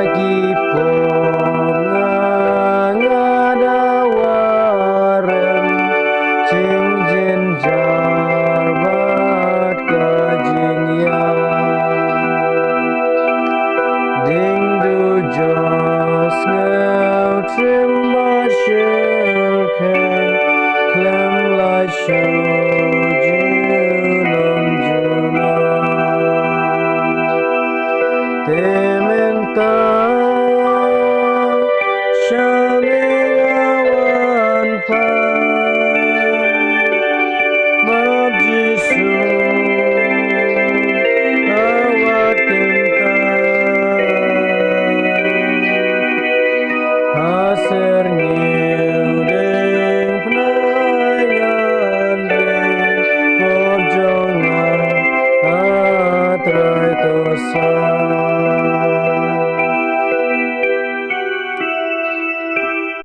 lagi pengadawaran cincin jarbat kajing ya ding du jos ngau trim ba shirkai klem la shu junum juna Tementa Shamigawan pa Bab Jisu Awat tinta Haser ngiu ding penayangan ding Pojong atrai tosa